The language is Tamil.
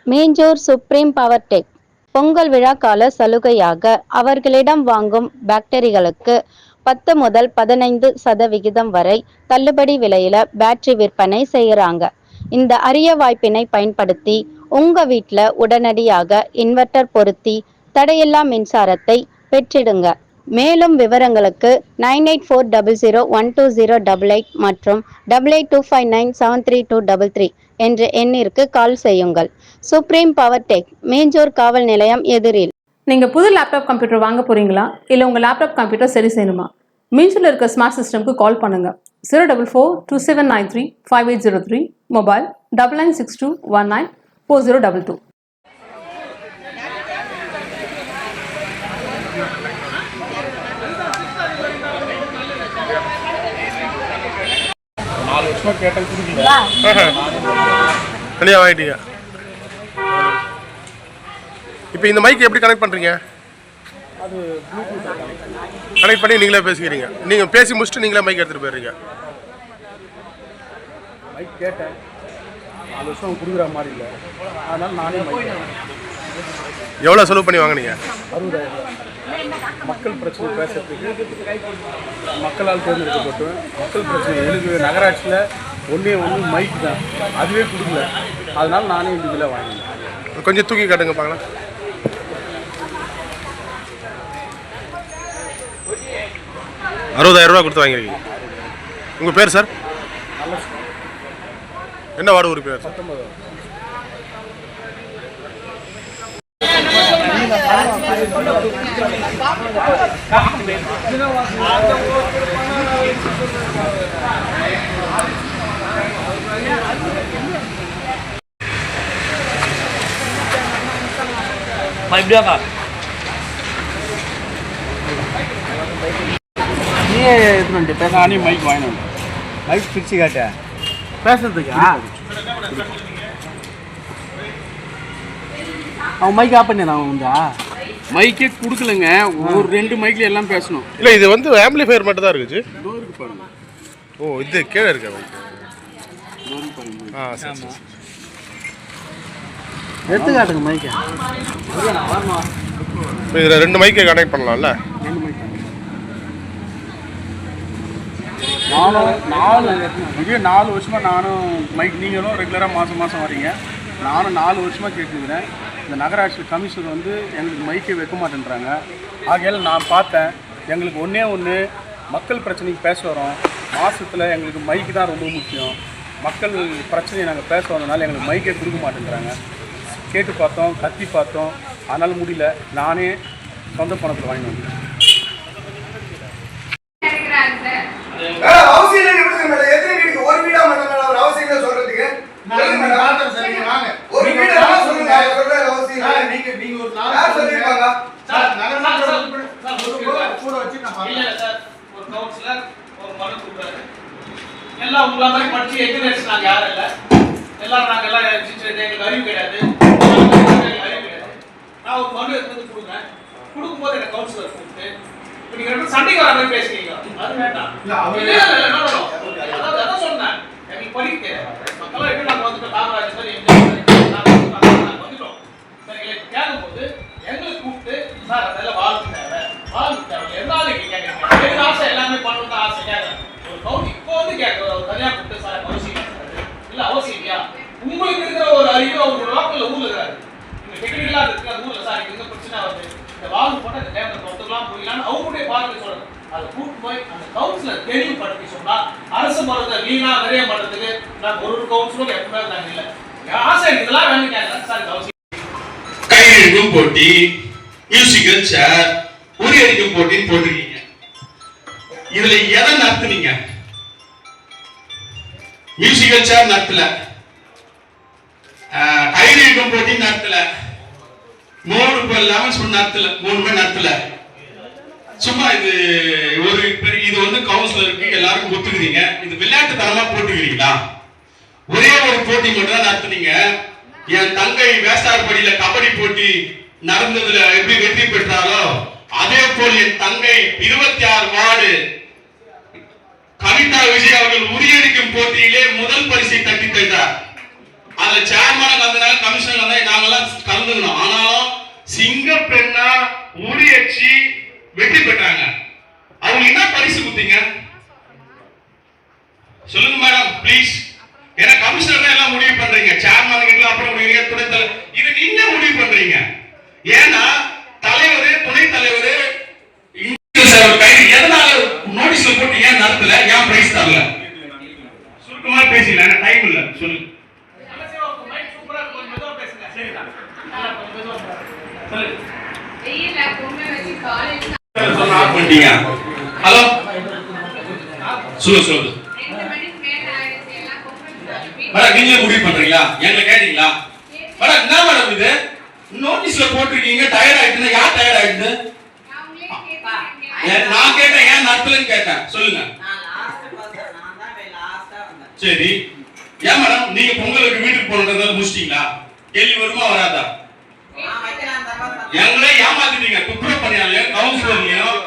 மேஜூர் சுப்ரீம் பவர் டெக் பொங்கல் விழா கால சலுகையாக அவர்களிடம் வாங்கும் பேட்டரிகளுக்கு 10 முதல் 15% வரை தள்ளுபடி விலையில பேட்டரி விற்பனை செய்யறாங்க. இந்த அரிய வாய்ப்பினை பயன்படுத்தி உங்க வீட்டில் உடனடியாக இன்வெர்டர் பொருத்தி தடையில்லா மின்சாரத்தை பெற்றிடுங்க. மேலும் விவரங்களுக்கு 9840012088 மற்றும் 8825973233 என்ற எண்ணிற்கு கால் செய்யுங்கள். சுப்ரீம் பவர் டெக், மேஜூர் காவல் நிலையம் எதிரில். நீங்க புது லேப்டாப் கம்ப்யூட்டர் வாங்க போறீங்களா? இல்ல உங்க லேப்டாப் கம்ப்யூட்டர் சரி செய்யணுமா? மீஞ்சூர்ல இருக்க ஸ்மார்ட் சிஸ்டம்க்கு கால் பண்ணுங்க. 04427935803, மொபைல் 9962194022. வாங்கிட்டீங்க. இப்போ இந்த மைக் எப்படி கனெக்ட் பண்ணுறீங்க? அது கனெக்ட் பண்ணி நீங்களே பேசிக்கிறீங்க. நீங்கள் பேசி முடிச்சுட்டு நீங்களே மைக் எடுத்துகிட்டு போயிடுறீங்க. மைக் கேட்டேன், 4 வருஷம் கொடுக்குற மாதிரி இல்லை, அதனால் நானே மைக். எவ்வளோ செலவு பண்ணி வாங்கினீங்க? 60,000. மக்கள் பிரச்சனை பேசுறதுக்கு மக்களால் தேர்ந்தெடுக்கப்பட்டு மக்கள் பிரச்சனை எனக்கு நகராட்சியில் ஒன்றே மைக் தான், அதுவே கொடுக்கல, அதனால் நானே இந்த இதில் வாங்கினேன். கொஞ்சம் தூக்கி காட்டுங்க பார்க்கலாம். ₹60,000 கொடுத்து வாங்கிருக்கீங்க. உங்கள் பேர் சார்? என்ன வார்டு உறுப்பினர்? 19. Mày được à? நானே மைக் வாங்கினேன். மைக் பிரிச்சு காட்ட பேசுறதுக்கு அவன் மைக் ஆஃப் பண்ணி அவன் வந்தா மைக்கே கொடுக்கலங்க. ஒரு 2 மைக்ல எல்லாம் பேசணும். இல்லை, இது வந்து ஆம்பிளிஃபையர் மட்டும் தான் இருக்குது. பாருங்க. ஓ, இது கீழே இருக்க மைக். சரி. எடுத்து காட்டுங்க மைக்கை. இதில் 2 மைக்கை கனெக்ட் பண்ணலாம்ல? 2 மைக். நானும் 4 வருஷமாக நானும் மைக், நீங்களும் ரெகுலராக மாதம் வரீங்க, நானும் 4 வருஷமாக கேட்டுக்கிறேன். இந்த நகராட்சி கமிஷனர் வந்து எங்களுக்கு மைக்கே வைக்க மாட்டேன்றாங்க. ஆகையால் நான் பார்த்தேன், எங்களுக்கு ஒன்று மக்கள் பிரச்சனைக்கு பேச வரோம். மாதத்தில் எங்களுக்கு மைக்கு தான் ரொம்ப முக்கியம். மக்கள் பிரச்சனையை நாங்கள் பேச வந்ததுனால எங்களுக்கு மைக்கே கொடுக்க மாட்டேங்கிறாங்க. கேட்டு பார்த்தோம், கத்தி பார்த்தோம், அதனால் முடியல. நானே சொந்த பணத்தில் வாங்கி வந்தேன். எல்லாம் உங்கள மாதிரி படிச்சு எக்ஸ்பீரியன்ஸ் நாங்க யாரும் இல்ல. எல்லாரும் நாங்க எல்லாம் எங்களுக்கு அறிவு கிடையாது. நான் ஒரு மனு எடுத்து கொடுக்குறேன். கொடுக்கும்போது எனக்கு கவுன்சிலர் கூப்பிட்டு நீங்க 2 சண்டைக்கு வர மாதிரி பேசுறீங்க. அது வேண்டாம். அதான் சொன்னேன். எனக்கு படிக்க மக்கள் எப்படி நாங்க வந்துட்டோம், காமராஜ் சார் வந்துட்டோம். சரிங்களா? கேட்கும்போது எங்களுக்கு கூப்பிட்டு சார் அதெல்லாம் வாழ்க்கை தேவை என்னாலும் கேட்குறீங்க. எனக்கு ஆசை எல்லாமே பண்ணணும் தான் ஆசை கேட்குறேன். ஒரு கவுண்ட் இப்போ வந்து கேட்குறோம், தனியாக கூப்பிட்டு சார் அவசியம் இல்லை அவசியம் இல்லையா? உங்களுக்கு இருக்கிற ஒரு அறிவு அவங்க லோக்கல்ல ஊர்ல இருக்காரு. நீங்க டெக்னிக்கலா இருக்கிற ஊர்ல சார் எங்க பிரச்சனை வருது, இந்த வாழ்வு போட்டு அந்த டைம்ல ஒத்துக்கலாம் புரியலான்னு அவங்களுடைய பார்வை சொல்றாங்க. அதை கூட்டு போய் அந்த கவுன்சிலர் தெளிவுபடுத்தி சொன்னா அரசு மரத்தை வீணா நிறைய பண்றதுக்கு நான் ஒரு கவுன்சிலரும் எப்பவுமே நாங்க இல்லை. ஆசை இதெல்லாம் வேணும் கேட்கறேன் சார். அவசியம் கையெழுத்தும் போட்டி, மியூசிக்கல் சேர், உரியடிக்கும் போட்டின்னு போட்டிருக்கீங்க. இதுல எதை நடத்துனீங்க? மியூசிக்கல் சேர் நடத்தல, கையெழுத்தும் போட்டி நடத்தல, 3 பேர் 11 நடத்தல, 3 பேர் நடத்தல. சும்மா இது ஒரு இது வந்து கவுன்சிலருக்கு எல்லாருக்கும் ஒத்துக்கிறீங்க. இது விளையாட்டு தரமா போட்டுக்கிறீங்களா? ஒரே ஒரு போட்டி மட்டும் தான் நடத்துனீங்க. என் தங்கை வேஸ்டார்படியில கபடி போட்டி நடந்ததுல எப்படி வெற்றி பெற்றாரோ அதே போல் என் தங்கை 26 வார்டு கவிதா விஜய் அவர்கள் உரியடிக்கும் போட்டியிலே முதல் பரிசை தட்டி தந்தார். அதுல சேர்மன் வந்தனால கமிஷனர் வந்தா முயற்சி வெற்றி பெற்றாங்க. அவங்க என்ன பரிசு கொடுத்தீங்க சொல்லுங்க மேடம் ப்ளீஸ். ஏன்னா கமிஷனர் தான் எல்லாம் முடிவு பண்றீங்க, சேர்மன் கிட்ட அப்புறம் முடிவீங்க, துணைத் தலைவர் இது நீங்க முடிவு பண்றீங்க. ஏன்னா தலைவர் துணைத் தலைவர் கைது எதனால நோட்டீஸ்ல போட்டு ஏன் நடத்தல, ஏன் பிரைஸ் தரல? சுருக்கமா பேசிடலாம், டைம் இல்ல. சொல்லுங்க. ஹலோ சொல்லு மேடம், நீங்களே முடிவு பண்றீங்களா? எங்களை கேட்டீங்களா மேடம்? என்ன மேடம் இது நோட்டீஸ்ல போட்டிருக்கீங்க? டயர்ட் ஆயிடுச்சுன்னா யார் டயர்ட் ஆயிடுது? நான் கேட்டேன், ஏன் நடத்தலன்னு கேட்டேன். சொல்லுங்க. சரி, ஏன் மேடம் நீங்க பொங்கலுக்கு வீட்டுக்கு போனதுனால முடிச்சிட்டீங்களா? கேள்வி வருமா வராதா? எங்களே ஏமாத்திட்டீங்க. குற்ற பணியாளர் கவுன்சிலர்லயும்